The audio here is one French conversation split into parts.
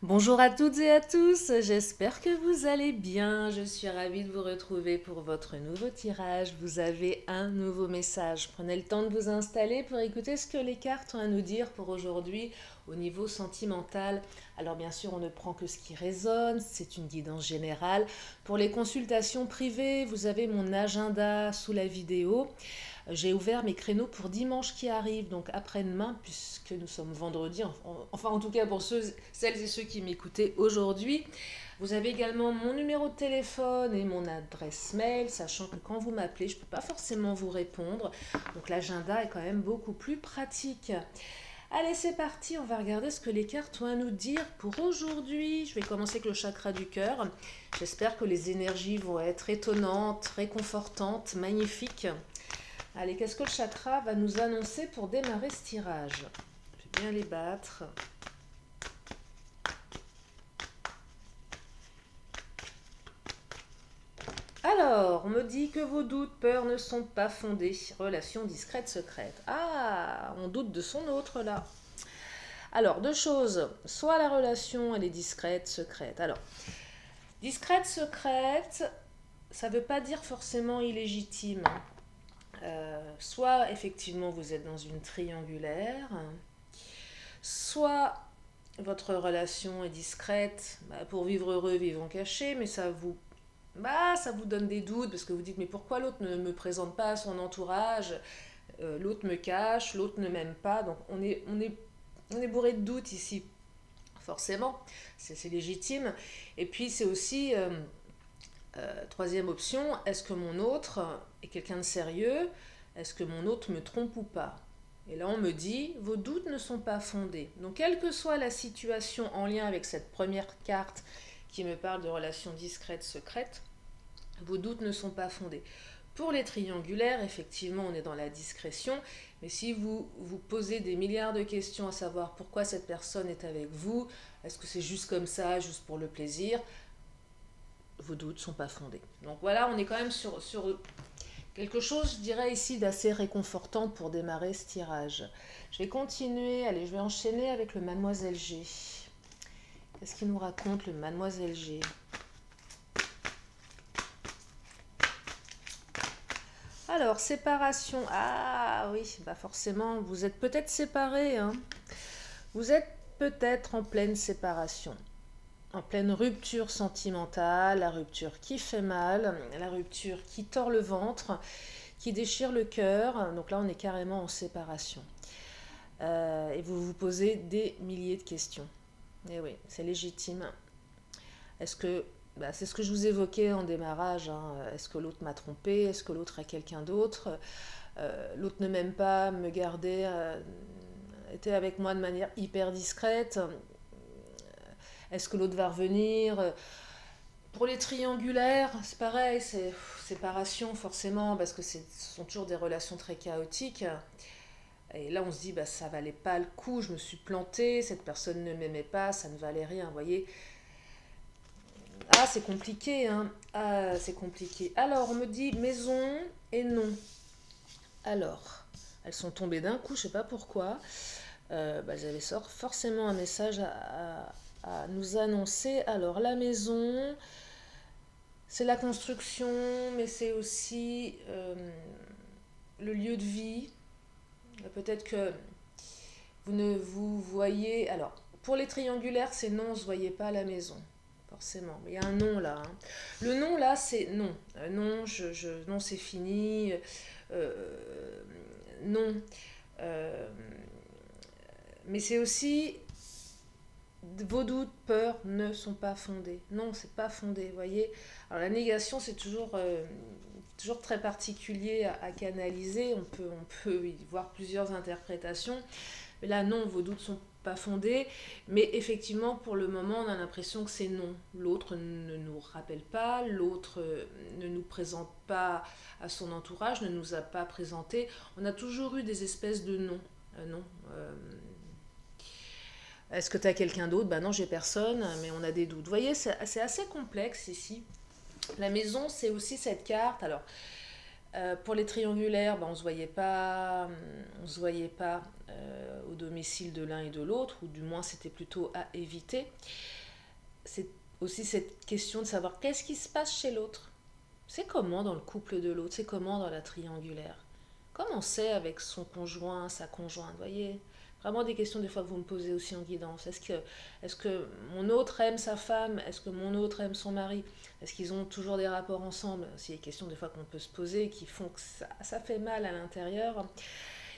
Bonjour à toutes et à tous, j'espère que vous allez bien. Je suis ravie de vous retrouver pour votre nouveau tirage. Vous avez un nouveau message. Prenez le temps de vous installer pour écouter ce que les cartes ont à nous dire pour aujourd'hui au niveau sentimental. Alors bien sûr, on ne prend que ce qui résonne, c'est une guidance générale. Pour les consultations privées, vous avez mon agenda sous la vidéo. J'ai ouvert mes créneaux pour dimanche qui arrive, donc après-demain, puisque nous sommes vendredi, enfin en tout cas pour celles et ceux qui m'écoutaient aujourd'hui. Vous avez également mon numéro de téléphone et mon adresse mail, sachant que quand vous m'appelez, je ne peux pas forcément vous répondre. Donc l'agenda est quand même beaucoup plus pratique. Allez, c'est parti, on va regarder ce que les cartes ont à nous dire pour aujourd'hui. Je vais commencer avec le chakra du cœur. J'espère que les énergies vont être étonnantes, réconfortantes, magnifiques. Allez, qu'est-ce que le chakra va nous annoncer pour démarrer ce tirage? Je vais bien les battre. Alors, on me dit que vos doutes, peurs ne sont pas fondés. Relation discrète, secrète. Ah, on doute de son autre là. Alors, deux choses. Soit la relation, elle est discrète, secrète. Alors, discrète, secrète, ça ne veut pas dire forcément illégitime. Soit effectivement vous êtes dans une triangulaire, soit votre relation est discrète, pour vivre heureux, vivons cachés, mais ça vous donne des doutes parce que vous dites mais pourquoi l'autre ne me présente pas à son entourage, l'autre me cache, l'autre ne m'aime pas, donc on est bourré de doutes ici, forcément, c'est légitime. Et puis c'est aussi, troisième option, est-ce que mon autre est quelqu'un de sérieux? Est-ce que mon autre me trompe ou pas? Et là, on me dit, vos doutes ne sont pas fondés. Donc, quelle que soit la situation en lien avec cette première carte qui me parle de relations discrètes, secrètes, vos doutes ne sont pas fondés. Pour les triangulaires, effectivement, on est dans la discrétion, mais si vous vous posez des milliards de questions à savoir pourquoi cette personne est avec vous, est-ce que c'est juste comme ça, juste pour le plaisir, vos doutes ne sont pas fondés. Donc voilà, on est quand même sur quelque chose, je dirais ici, d'assez réconfortant pour démarrer ce tirage. Je vais continuer, allez, je vais enchaîner avec le Mademoiselle G. Qu'est-ce qu'il nous raconte le Mademoiselle G? Alors, séparation. Ah oui, bah forcément, vous êtes peut-être séparés, hein. Vous êtes peut-être en pleine séparation, en pleine rupture sentimentale, la rupture qui fait mal, la rupture qui tord le ventre, qui déchire le cœur. Donc là, on est carrément en séparation. Et vous vous posez des milliers de questions. Et oui, c'est légitime. Est-ce que, c'est ce que je vous évoquais en démarrage, hein. Est-ce que l'autre m'a trompé? Est-ce que l'autre a quelqu'un d'autre? L'autre ne m'aime pas, me gardait, était avec moi de manière hyper discrète. Est-ce que l'autre va revenir? Pour les triangulaires, c'est pareil, c'est séparation forcément, parce que ce sont toujours des relations très chaotiques. Et là, on se dit, ça valait pas le coup, je me suis plantée, cette personne ne m'aimait pas, ça ne valait rien, vous voyez. Ah, c'est compliqué, hein. Ah, c'est compliqué. Alors, on me dit maison et non. Alors, elles sont tombées d'un coup, je sais pas pourquoi. Elles avaient forcément un message à nous annoncer. Alors, la maison, c'est la construction, mais c'est aussi le lieu de vie. Peut-être que vous ne vous voyez... Alors, pour les triangulaires, c'est non, on ne se voyait pas à la maison. Forcément. Mais il y a un non là, hein. Le non là, c'est non. Non, non, c'est fini. Non. Euh, mais c'est aussi vos doutes, peurs ne sont pas fondés. Non, c'est pas fondé, vous voyez. Alors la négation, c'est toujours très particulier à canaliser. On peut y voir plusieurs interprétations. Mais là, non, vos doutes sont pas fondés. Mais effectivement, pour le moment, on a l'impression que c'est non. L'autre ne nous rappelle pas, l'autre ne nous présente pas à son entourage, ne nous a pas présenté. On a toujours eu des espèces de non. Non. Est-ce que tu as quelqu'un d'autre? Non, j'ai personne, mais on a des doutes. Vous voyez, c'est assez complexe ici. La maison, c'est aussi cette carte. Alors, Pour les triangulaires, on ne se voyait pas au domicile de l'un et de l'autre, ou du moins c'était plutôt à éviter. C'est aussi cette question de savoir qu'est-ce qui se passe chez l'autre. C'est comment dans le couple de l'autre, c'est comment dans la triangulaire. Comment c'est avec son conjoint, sa conjointe, vous voyez. Vraiment des questions des fois que vous me posez aussi en guidance. Est-ce que mon autre aime sa femme? Est-ce que mon autre aime son mari? Est-ce qu'ils ont toujours des rapports ensemble? C'est des questions des fois qu'on peut se poser qui font que ça fait mal à l'intérieur.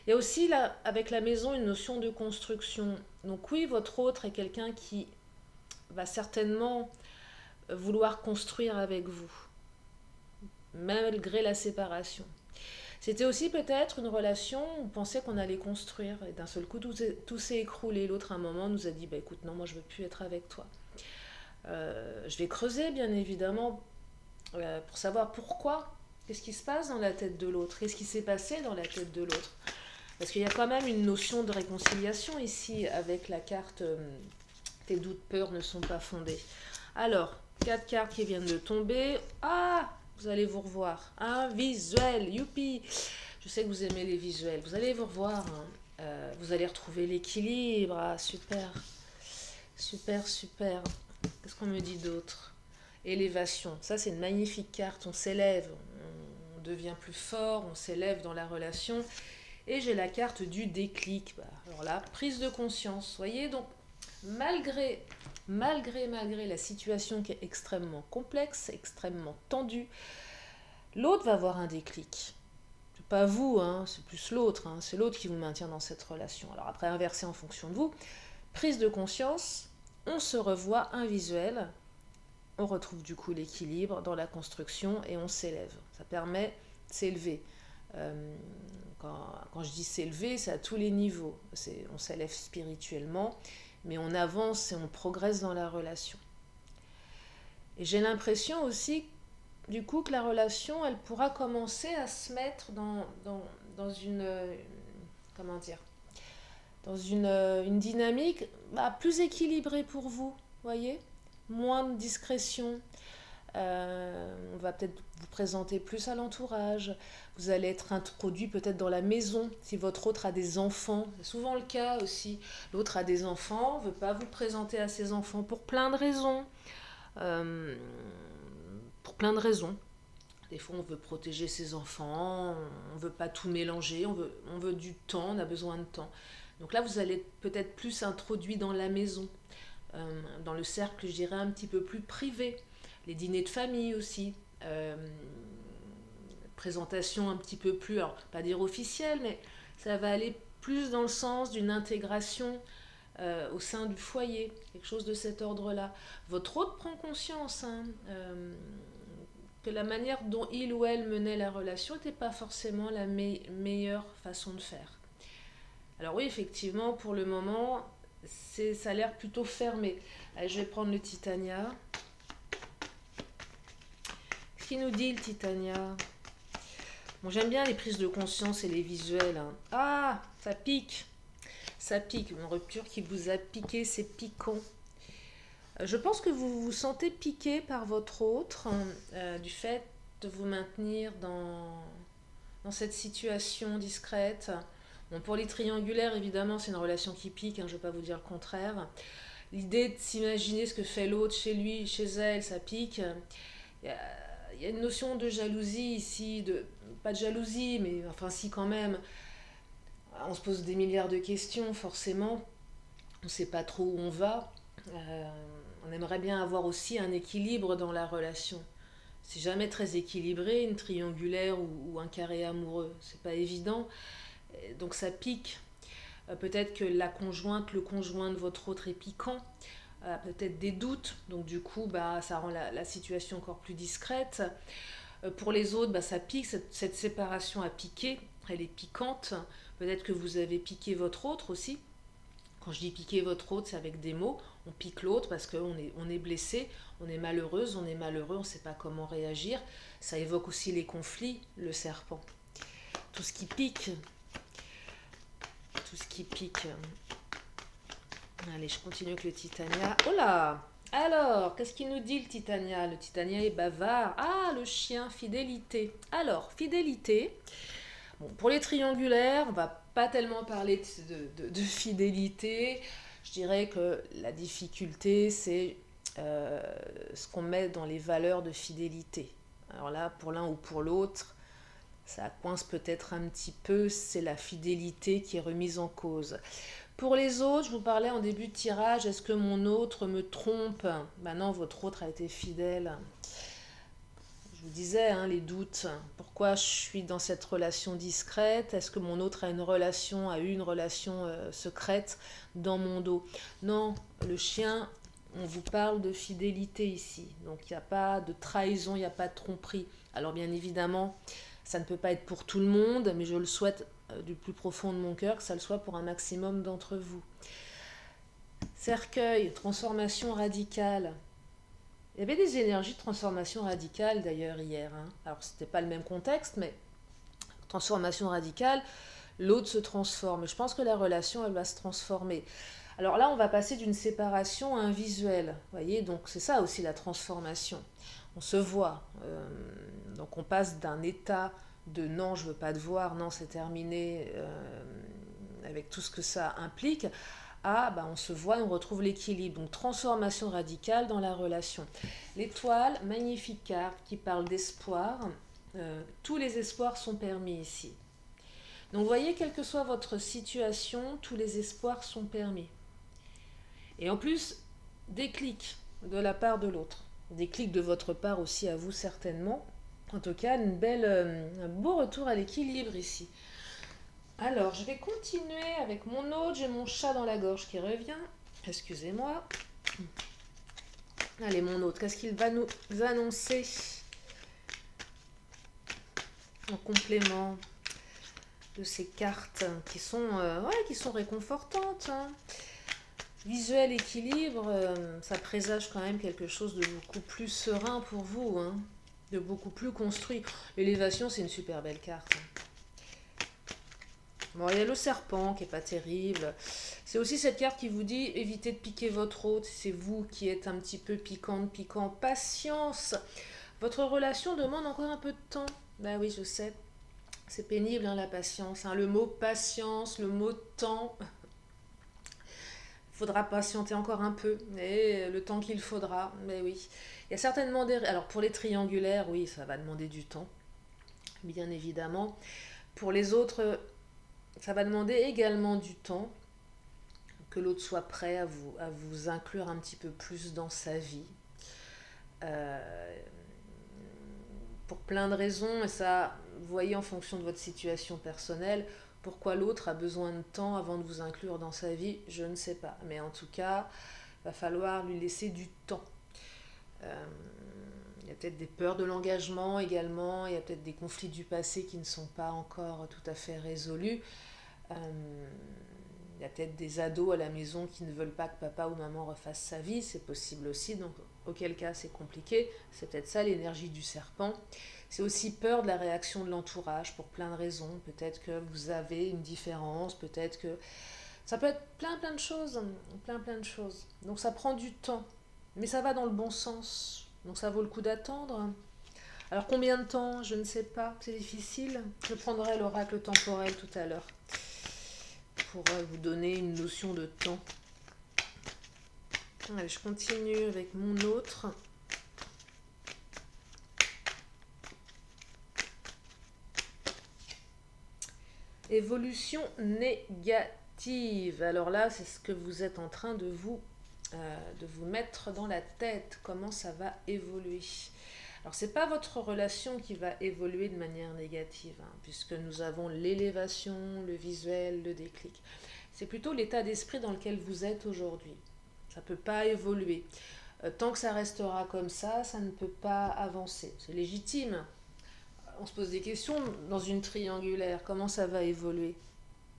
Il y a aussi là, avec la maison une notion de construction. Donc oui, votre autre est quelqu'un qui va certainement vouloir construire avec vous, malgré la séparation. C'était aussi peut-être une relation où on pensait qu'on allait construire, et d'un seul coup tout s'est écroulé. L'autre à un moment nous a dit bah, écoute, non, moi je veux plus être avec toi. Je vais creuser bien évidemment pour savoir pourquoi, qu'est-ce qui se passe dans la tête de l'autre, qu'est-ce qui s'est passé dans la tête de l'autre. Parce qu'il y a quand même une notion de réconciliation ici avec la carte tes doutes, peurs ne sont pas fondés. Alors, 4 cartes qui viennent de tomber. Ah, vous allez vous revoir. Un visuel, youpi. Je sais que vous aimez les visuels. Vous allez vous revoir. Vous allez retrouver l'équilibre. Ah, super. Super, super. Qu'est-ce qu'on me dit d'autre? Élévation. Ça, c'est une magnifique carte. On s'élève. On devient plus fort. On s'élève dans la relation. Et j'ai la carte du déclic. Alors là, prise de conscience. Vous voyez, donc, malgré la situation qui est extrêmement complexe, extrêmement tendue, l'autre va avoir un déclic. C'est pas vous, hein, c'est plus l'autre, hein, c'est l'autre qui vous maintient dans cette relation. Alors après, inversé en fonction de vous, prise de conscience, on se revoit un visuel, on retrouve du coup l'équilibre dans la construction et on s'élève. Ça permet de s'élever. Quand je dis s'élever, c'est à tous les niveaux. On s'élève spirituellement, mais on avance et on progresse dans la relation. Et j'ai l'impression aussi, du coup, que la relation, elle pourra commencer à se mettre dans une... comment dire, dans une dynamique plus équilibrée pour vous, voyez, moins de discrétion. On va peut-être vous présenter plus à l'entourage. Vous allez être introduit peut-être dans la maison si votre autre a des enfants. C'est souvent le cas aussi. L'autre a des enfants, ne veut pas vous présenter à ses enfants pour plein de raisons. Des fois, on veut protéger ses enfants, on ne veut pas tout mélanger, on veut du temps, on a besoin de temps. Donc là, vous allez peut-être plus introduit dans la maison, dans le cercle, je dirais, un petit peu plus privé. Les dîners de famille aussi, présentation un petit peu plus, alors pas dire officielle, mais ça va aller plus dans le sens d'une intégration au sein du foyer, quelque chose de cet ordre-là. Votre autre prend conscience que la manière dont il ou elle menait la relation n'était pas forcément la meilleure façon de faire. Alors oui, effectivement, pour le moment, ça a l'air plutôt fermé. Allez, je vais prendre le Titania. Qu'est-ce qu'il nous dit le Titania? Bon, j'aime bien les prises de conscience et les visuels. Hein. Ah, ça pique. Ça pique. Une rupture qui vous a piqué, c'est piquant. Je pense que vous vous sentez piqué par votre autre du fait de vous maintenir dans cette situation discrète. Bon, pour les triangulaires, évidemment, c'est une relation qui pique, hein, je ne vais pas vous dire le contraire. L'idée de s'imaginer ce que fait l'autre chez lui, chez elle, ça pique. Il y a une notion de jalousie ici, pas de jalousie, mais enfin si quand même. On se pose des milliards de questions, forcément. On ne sait pas trop où on va. On aimerait bien avoir aussi un équilibre dans la relation. C'est jamais très équilibré, une triangulaire ou un carré amoureux. C'est pas évident. Donc ça pique. Peut-être que la conjointe, le conjoint de votre autre est piquant. Peut-être des doutes. Donc du coup, ça rend la situation encore plus discrète. Pour les autres, ça pique. Cette séparation a piqué. Elle est piquante. Peut-être que vous avez piqué votre autre aussi. Quand je dis piquer votre autre, c'est avec des mots. On pique l'autre parce qu'on est blessé, on est malheureuse, on est malheureux, on ne sait pas comment réagir. Ça évoque aussi les conflits, le serpent. Tout ce qui pique. Tout ce qui pique. Allez, je continue avec le Titania. Oh là! Alors, qu'est-ce qu'il nous dit le Titania? Le Titania est bavard. Ah, le chien, fidélité. Alors, fidélité. Bon, pour les triangulaires, on va pas tellement parler de fidélité. Je dirais que la difficulté, c'est euh, ce qu'on met dans les valeurs de fidélité. Alors là, pour l'un ou pour l'autre, ça coince peut-être un petit peu, c'est la fidélité qui est remise en cause. Pour les autres, je vous parlais en début de tirage, est-ce que mon autre me trompe? Maintenant, votre autre a été fidèle. Je vous disais, hein, les doutes. Pourquoi je suis dans cette relation discrète? Est-ce que mon autre a eu une relation secrète dans mon dos? Non, le chien, on vous parle de fidélité ici. Donc il n'y a pas de trahison, il n'y a pas de tromperie. Alors bien évidemment, ça ne peut pas être pour tout le monde, mais je le souhaite du plus profond de mon cœur que ça le soit pour un maximum d'entre vous. Cercueil, transformation radicale. Il y avait des énergies de transformation radicale d'ailleurs hier. Hein. Alors c'était pas le même contexte, mais transformation radicale, l'autre se transforme. Je pense que la relation, elle va se transformer. Alors là, on va passer d'une séparation à un visuel. Vous voyez, donc c'est ça aussi la transformation. On se voit. Donc on passe d'un état de non, je veux pas te voir, non, c'est terminé, avec tout ce que ça implique, à on se voit et on retrouve l'équilibre. Donc transformation radicale dans la relation. L'étoile, magnifique carte qui parle d'espoir. Tous les espoirs sont permis ici. Donc vous voyez, quelle que soit votre situation, tous les espoirs sont permis. Et en plus, des clics de la part de l'autre. Des clics de votre part aussi à vous certainement. En tout cas, un beau retour à l'équilibre ici. Alors, je vais continuer avec mon autre. J'ai mon chat dans la gorge qui revient. Excusez-moi. Allez, mon autre, qu'est-ce qu'il va nous annoncer en complément de ces cartes qui sont réconfortantes, hein. Visuel équilibre, ça présage quand même quelque chose de beaucoup plus serein pour vous, hein, de beaucoup plus construit. L'élévation, c'est une super belle carte. Bon, il y a le serpent qui est pas terrible. C'est aussi cette carte qui vous dit évitez de piquer votre hôte. C'est vous qui êtes un petit peu piquant. Patience. Votre relation demande encore un peu de temps. Ben oui, je sais. C'est pénible, hein, la patience. Hein. Le mot patience, le mot temps. Il faudra patienter encore un peu. Et le temps qu'il faudra. Mais oui. Il y a certainement des... Alors pour les triangulaires, oui, ça va demander du temps. Bien évidemment. Pour les autres, ça va demander également du temps. Que l'autre soit prêt à vous inclure un petit peu plus dans sa vie. Pour plein de raisons, et ça, vous voyez en fonction de votre situation personnelle, pourquoi l'autre a besoin de temps avant de vous inclure dans sa vie, je ne sais pas. Mais en tout cas, il va falloir lui laisser du temps. Il y a peut-être des peurs de l'engagement également, il y a peut-être des conflits du passé qui ne sont pas encore tout à fait résolus. Il y a peut-être des ados à la maison qui ne veulent pas que papa ou maman refasse sa vie, c'est possible aussi, donc auquel cas c'est compliqué. C'est peut-être ça l'énergie du serpent. C'est aussi peur de la réaction de l'entourage pour plein de raisons. Peut-être que vous avez une différence, peut-être que... Ça peut être plein de choses, plein de choses. Donc ça prend du temps, mais ça va dans le bon sens. Donc ça vaut le coup d'attendre. Alors combien de temps? Je ne sais pas, c'est difficile. Je prendrai l'oracle temporel tout à l'heure pour vous donner une notion de temps. Allez, je continue avec mon autre. Évolution négative. Alors là, c'est ce que vous êtes en train de vous mettre dans la tête. Comment ça va évoluer? Alors, c'est pas votre relation qui va évoluer de manière négative, hein, puisque nous avons l'élévation, le visuel, le déclic. C'est plutôt l'état d'esprit dans lequel vous êtes aujourd'hui. Ça ne peut pas évoluer. Tant que ça restera comme ça ne peut pas avancer. C'est légitime. On se pose des questions dans une triangulaire. Comment ça va évoluer?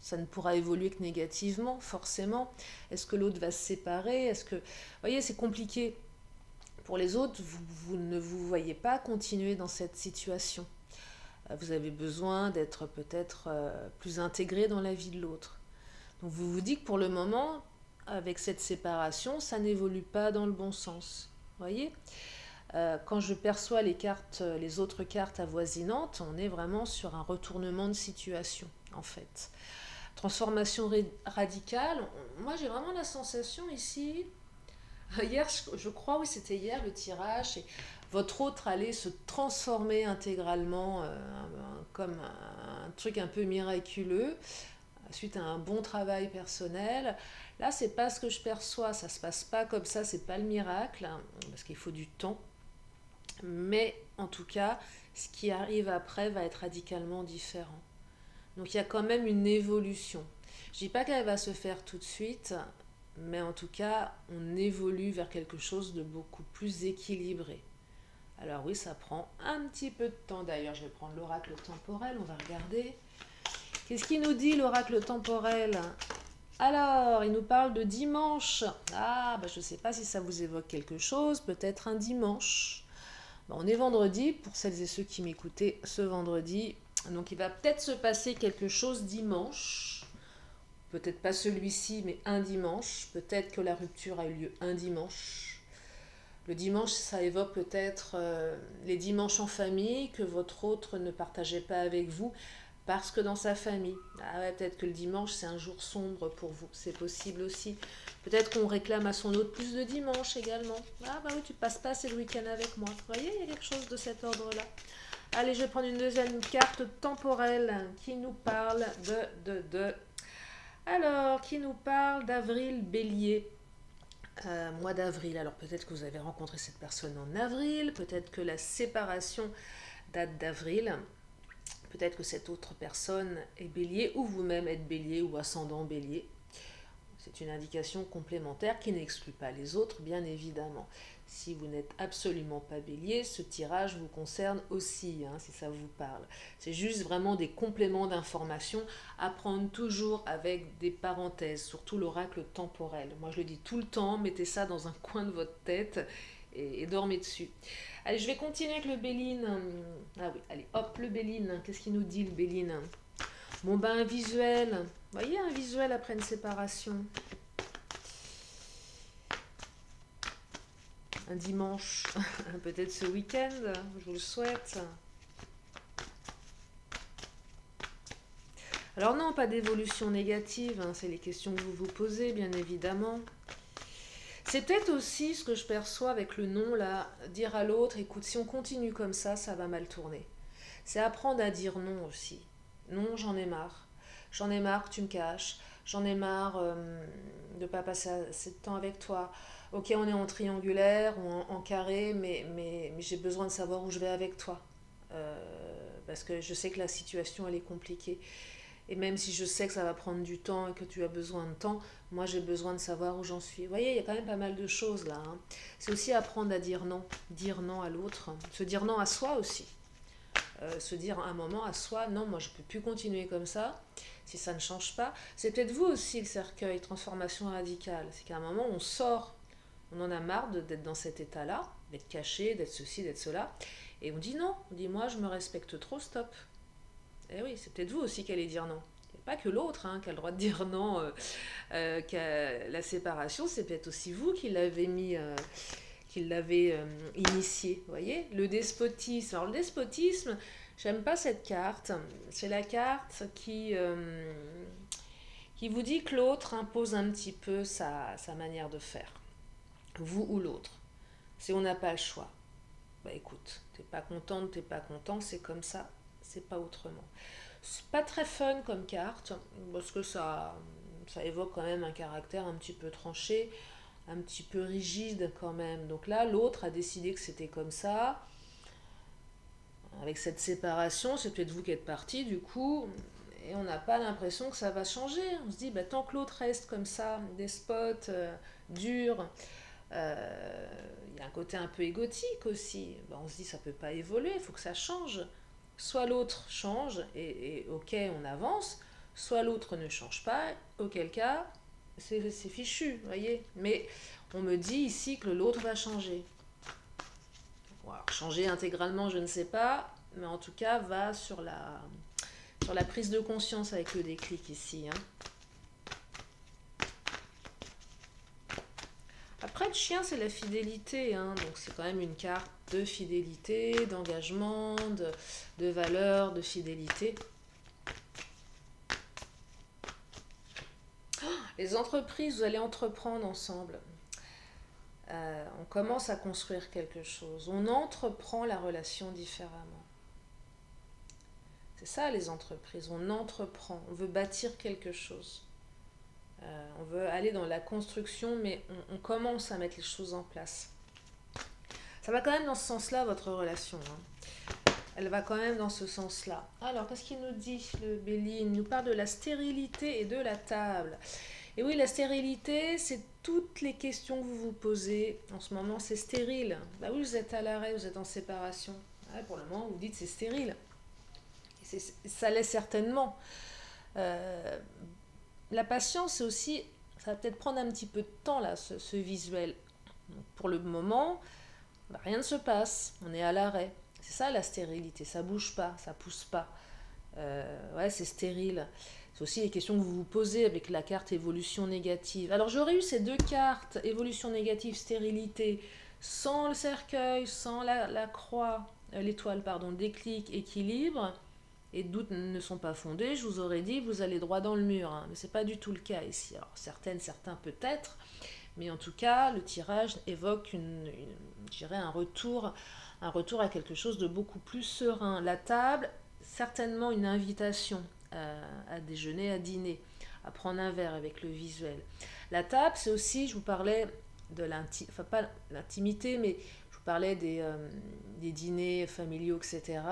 Ça ne pourra évoluer que négativement, forcément. Est-ce que l'autre va se séparer? Est-ce que... Vous voyez, c'est compliqué. Pour les autres, vous ne vous voyez pas continuer dans cette situation. Vous avez besoin d'être peut-être plus intégré dans la vie de l'autre. Donc vous vous dites que pour le moment, avec cette séparation, ça n'évolue pas dans le bon sens. Vous voyez? Quand je perçois les cartes, les autres cartes avoisinantes, on est vraiment sur un retournement de situation, en fait. Transformation radicale, moi j'ai vraiment la sensation ici, hier je crois, oui c'était hier le tirage, et votre autre allait se transformer intégralement comme un truc un peu miraculeux, suite à un bon travail personnel. Là c'est pas ce que je perçois, ça se passe pas comme ça, c'est pas le miracle, hein, parce qu'il faut du temps. Mais en tout cas, ce qui arrive après va être radicalement différent. Donc il y a quand même une évolution. Je ne dis pas qu'elle va se faire tout de suite, mais en tout cas, on évolue vers quelque chose de beaucoup plus équilibré. Alors oui, ça prend un petit peu de temps. D'ailleurs, je vais prendre l'oracle temporel, on va regarder. Qu'est-ce qu'il nous dit l'oracle temporel? Alors, il nous parle de dimanche. Ah, je ne sais pas si ça vous évoque quelque chose, peut-être un dimanche. On est vendredi, pour celles et ceux qui m'écoutaient ce vendredi. Donc il va peut-être se passer quelque chose dimanche. Peut-être pas celui-ci, mais un dimanche. Peut-être que la rupture a eu lieu un dimanche. Le dimanche, ça évoque peut-être les dimanches en famille que votre autre ne partageait pas avec vous parce que dans sa famille. Ah ouais, peut-être que le dimanche, c'est un jour sombre pour vous. C'est possible aussi. Peut-être qu'on réclame à son autre plus de dimanche également. Ah bah oui, tu passes pas assez le week-end avec moi. Vous voyez, il y a quelque chose de cet ordre-là. Allez, je vais prendre une deuxième carte temporelle qui nous parle Alors, qui nous parle d'avril bélier. Mois d'avril. Alors peut-être que vous avez rencontré cette personne en avril. Peut-être que la séparation date d'avril. Peut-être que cette autre personne est bélier ou vous-même êtes bélier ou ascendant bélier. C'est une indication complémentaire qui n'exclut pas les autres, bien évidemment. Si vous n'êtes absolument pas bélier, ce tirage vous concerne aussi, hein, si ça vous parle. C'est juste vraiment des compléments d'informations à prendre toujours avec des parenthèses, surtout l'oracle temporel. Moi, je le dis tout le temps, mettez ça dans un coin de votre tête et dormez dessus. Allez, je vais continuer avec le Béline. Ah oui, allez, hop, le Béline. Qu'est-ce qu'il nous dit, le Béline? Bon, un visuel. Vous voyez, un visuel après une séparation. Un dimanche, peut-être ce week-end, je vous le souhaite. Alors non, pas d'évolution négative, hein, c'est les questions que vous vous posez, bien évidemment. C'est peut-être aussi ce que je perçois avec le non, là, dire à l'autre, écoute, si on continue comme ça va mal tourner. C'est apprendre à dire non aussi. Non, j'en ai marre. J'en ai marre que tu me caches. J'en ai marre de ne pas passer assez de temps avec toi. Ok, on est en triangulaire ou en carré, mais j'ai besoin de savoir où je vais avec toi. Parce que je sais que la situation, elle est compliquée. Et même si je sais que ça va prendre du temps et que tu as besoin de temps, moi j'ai besoin de savoir où j'en suis. Vous voyez, il y a quand même pas mal de choses là. Hein. C'est aussi apprendre à dire non à l'autre, se dire non à soi aussi. Se dire un moment à soi, non, moi je ne peux plus continuer comme ça, si ça ne change pas. C'est peut-être vous aussi le cercueil, transformation radicale. C'est qu'à un moment on sort, on en a marre d'être dans cet état-là, d'être caché, d'être ceci, d'être cela. Et on dit non, on dit moi je me respecte trop, stop. Eh oui, c'est peut-être vous aussi qui allez dire non. Il n'y a pas que l'autre hein, qui a le droit de dire non, la séparation, c'est peut-être aussi vous qui l'avez mis, qui l'avez initié. Vous voyez, le despotisme. Alors le despotisme, j'aime pas cette carte. C'est la carte qui vous dit que l'autre impose un petit peu sa manière de faire. Vous ou l'autre. Si on n'a pas le choix. Bah écoute, t'es pas contente, t'es pas content, c'est comme ça. C'est pas autrement. C'est pas très fun comme carte, parce que ça évoque quand même un caractère un petit peu tranché, un petit peu rigide quand même. Donc là, l'autre a décidé que c'était comme ça. Avec cette séparation, c'est peut-être vous qui êtes parti du coup, et on n'a pas l'impression que ça va changer. On se dit, tant que l'autre reste comme ça, despote, dur, il y a un côté un peu égotique aussi. On se dit, ça peut pas évoluer, il faut que ça change. Soit l'autre change et ok, on avance, soit l'autre ne change pas, auquel cas, c'est fichu, vous voyez. Mais on me dit ici que l'autre va changer. Bon, alors, changer intégralement, je ne sais pas, mais en tout cas, va sur la prise de conscience avec le déclic ici. Hein. Après, le chien, c'est la fidélité, hein, donc c'est quand même une carte de fidélité, d'engagement, de valeur, de fidélité. Les entreprises, vous allez entreprendre ensemble. On commence à construire quelque chose. On entreprend la relation différemment. C'est ça les entreprises, on entreprend, on veut bâtir quelque chose. On veut aller dans la construction, mais on commence à mettre les choses en place. Ça va quand même dans ce sens-là, votre relation. Hein. Elle va quand même dans ce sens-là. Alors, qu'est-ce qu'il nous dit, le Bélier? Il nous parle de la stérilité et de la table. Et oui, la stérilité, c'est toutes les questions que vous vous posez. En ce moment, c'est stérile. Bah oui, vous êtes à l'arrêt, vous êtes en séparation. Ouais, pour le moment, vous dites c'est stérile. Et ça l'est certainement. La patience, c'est aussi, ça va peut-être prendre un petit peu de temps, là, ce visuel. Donc, pour le moment, bah, rien ne se passe, on est à l'arrêt. C'est ça la stérilité, ça bouge pas, ça pousse pas. Ouais, c'est stérile. C'est aussi les questions que vous vous posez avec la carte évolution négative. Alors j'aurais eu ces deux cartes, évolution négative, stérilité, sans le cercueil, sans la croix, l'étoile, pardon, déclic, équilibre, et doutes ne sont pas fondés, je vous aurais dit, vous allez droit dans le mur. Hein. Mais ce n'est pas du tout le cas ici. Alors certains peut-être, mais en tout cas, le tirage évoque je dirais un retour à quelque chose de beaucoup plus serein. La table, certainement une invitation à déjeuner, à dîner, à prendre un verre avec le visuel. La table, c'est aussi, je vous parlais de l'intimité, enfin pas l'intimité, mais je vous parlais des dîners familiaux, etc.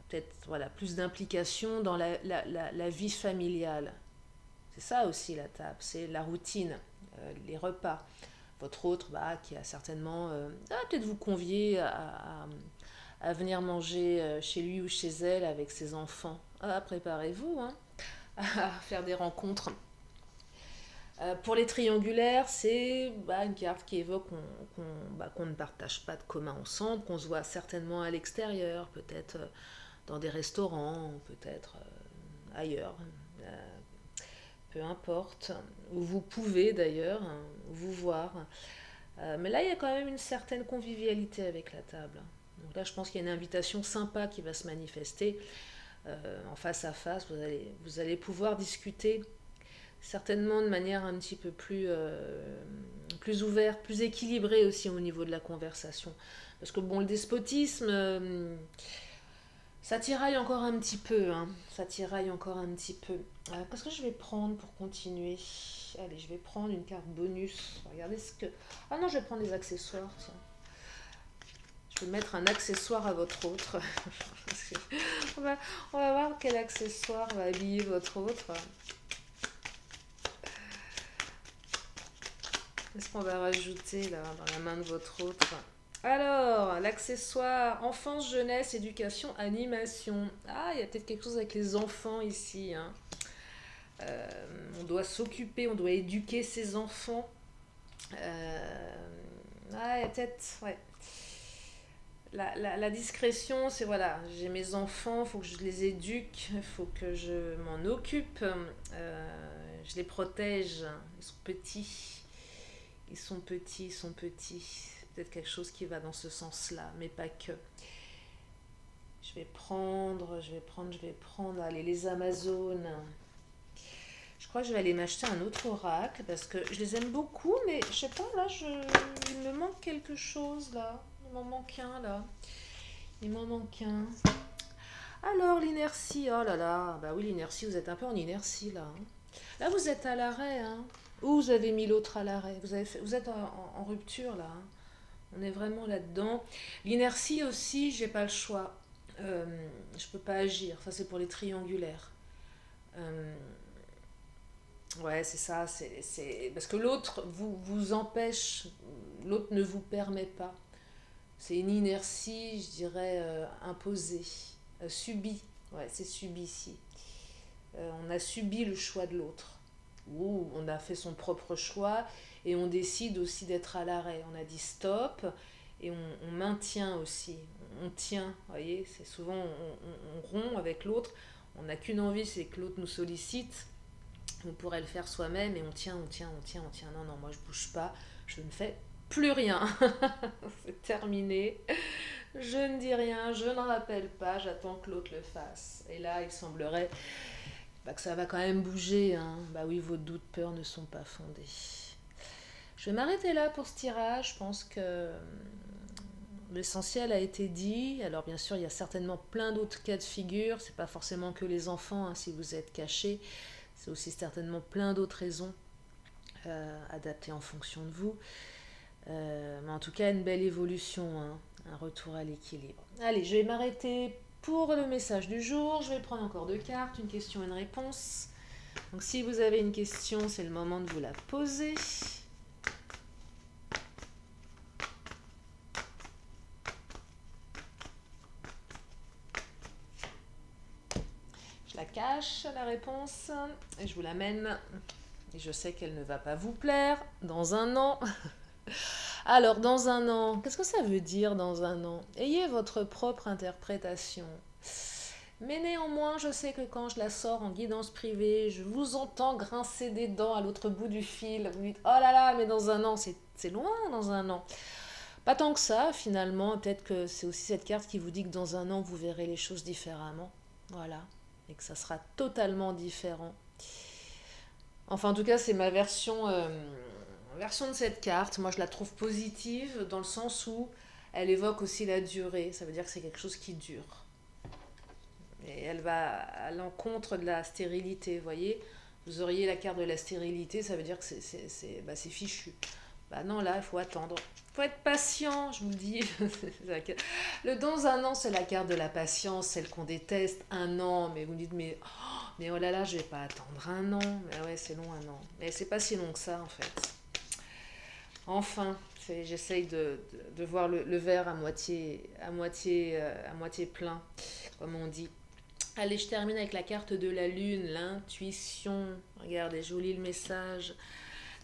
Peut-être voilà, plus d'implication dans la vie familiale. C'est ça aussi la table, c'est la routine, les repas. Votre autre qui a certainement peut-être vous convier à venir manger chez lui ou chez elle avec ses enfants. Préparez-vous hein, à faire des rencontres. Pour les triangulaires, c'est une carte qui évoque qu'on ne partage pas de commun ensemble, qu'on se voit certainement à l'extérieur, peut-être dans des restaurants, peut-être ailleurs, peu importe, où vous pouvez d'ailleurs vous voir. Mais là, il y a quand même une certaine convivialité avec la table. Donc là, je pense qu'il y a une invitation sympa qui va se manifester en face à face. Vous allez pouvoir discuter certainement de manière un petit peu plus ouverte, plus équilibrée aussi au niveau de la conversation. Parce que bon, le despotisme... ça tiraille encore un petit peu, hein. Ça tiraille encore un petit peu. Qu'est-ce que je vais prendre pour continuer? Allez, je vais prendre une carte bonus. Regardez ce que... Ah non, je vais prendre des accessoires, tiens. Je vais mettre un accessoire à votre autre. on va voir quel accessoire va habiller votre autre. Qu'est-ce qu'on va rajouter là, dans la main de votre autre? Alors, l'accessoire enfance, jeunesse, éducation, animation. Ah, il y a peut-être quelque chose avec les enfants ici. Hein. On doit s'occuper, on doit éduquer ses enfants. Il y a peut-être... Ouais. La discrétion, c'est voilà, j'ai mes enfants, il faut que je les éduque, il faut que je m'en occupe, je les protège, ils sont petits. Ils sont petits. Peut-être quelque chose qui va dans ce sens-là, mais pas que. Je vais prendre, allez, les Amazones. Je crois que je vais aller m'acheter un autre oracle, parce que je les aime beaucoup, mais je sais pas, là, il me manque quelque chose, là. Il m'en manque un, là. Il m'en manque un. Alors, l'inertie, oh là là, bah oui, l'inertie, vous êtes un peu en inertie, là. Hein. Là, vous êtes à l'arrêt, hein. Ou vous avez mis l'autre à l'arrêt. Vous êtes en rupture, là. Hein. On est vraiment là-dedans. L'inertie aussi, j'ai pas le choix. Je peux pas agir. Ça, c'est pour les triangulaires. Ouais, c'est ça. Parce que l'autre vous empêche, l'autre ne vous permet pas. C'est une inertie, je dirais, imposée, subie. Ouais, c'est subi ici. On a subi le choix de l'autre. Ou on a fait son propre choix et on décide aussi d'être à l'arrêt. On a dit stop et on maintient aussi. On tient, vous voyez, c'est souvent on rompt avec l'autre. On n'a qu'une envie, c'est que l'autre nous sollicite. On pourrait le faire soi-même et on tient. Non, moi je bouge pas. je ne fais plus rien. C'est terminé. Je ne dis rien, je ne rappelle pas, j'attends que l'autre le fasse. Et là, il semblerait que ça va quand même bouger, hein. Bah oui, vos doutes, peurs ne sont pas fondés. Je vais m'arrêter là pour ce tirage. Je pense que l'essentiel a été dit. Alors bien sûr, il y a certainement plein d'autres cas de figure. C'est pas forcément que les enfants, hein, si vous êtes cachés. C'est aussi certainement plein d'autres raisons adaptées en fonction de vous. Mais en tout cas, une belle évolution, hein, un retour à l'équilibre. Allez, je vais m'arrêter pour le message du jour. Je vais prendre encore 2 cartes, une question et une réponse. Donc si vous avez une question, c'est le moment de vous la poser. Je la cache, la réponse, et je vous l'amène. Et je sais qu'elle ne va pas vous plaire dans un an. Alors, dans un an, qu'est-ce que ça veut dire dans un an? Ayez votre propre interprétation. Mais néanmoins, je sais que quand je la sors en guidance privée, je vous entends grincer des dents à l'autre bout du fil. Vous dites, oh là là, mais dans un an, c'est loin dans un an. Pas tant que ça, finalement. Peut-être que c'est aussi cette carte qui vous dit que dans un an, vous verrez les choses différemment. Voilà. Et que ça sera totalement différent. Enfin, en tout cas, c'est ma version de cette carte. Moi, je la trouve positive dans le sens où elle évoque aussi la durée. Ça veut dire que c'est quelque chose qui dure. Et elle va à l'encontre de la stérilité, vous voyez. Vous auriez la carte de la stérilité, ça veut dire que c'est fichu. Bah non, là, il faut attendre. Il faut être patient, je vous le dis. Le dans un an, c'est la carte de la patience, celle qu'on déteste. Un an, mais vous me dites, mais oh là là, je vais pas attendre un an. Mais ouais, c'est long un an. Mais c'est pas si long que ça, en fait. Enfin, j'essaye de voir le verre à moitié plein, comme on dit. Allez, je termine avec la carte de la lune, l'intuition. Regardez, joli le message.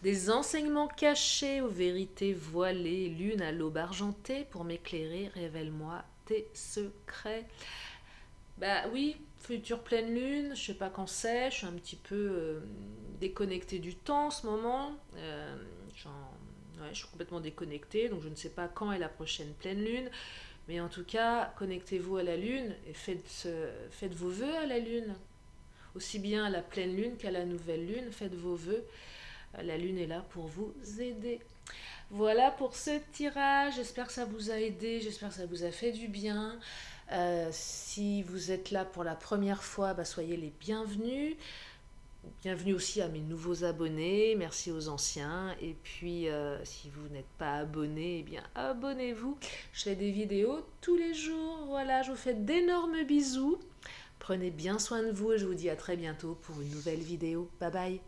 Des enseignements cachés aux vérités voilées, lune à l'aube argentée, pour m'éclairer, révèle-moi tes secrets. Bah oui, future pleine lune, je sais pas quand c'est, je suis un petit peu déconnectée du temps en ce moment. Ouais, je suis complètement déconnectée, donc je ne sais pas quand est la prochaine pleine lune. Mais en tout cas, connectez-vous à la lune et faites vos vœux à la lune. Aussi bien à la pleine lune qu'à la nouvelle lune, faites vos vœux. La lune est là pour vous aider. Voilà pour ce tirage. J'espère que ça vous a aidé, j'espère que ça vous a fait du bien. Si vous êtes là pour la première fois, bah soyez les bienvenus. Bienvenue aussi à mes nouveaux abonnés, merci aux anciens. Et puis, si vous n'êtes pas abonné, eh bien abonnez-vous. Je fais des vidéos tous les jours. Voilà, je vous fais d'énormes bisous. Prenez bien soin de vous et je vous dis à très bientôt pour une nouvelle vidéo. Bye bye.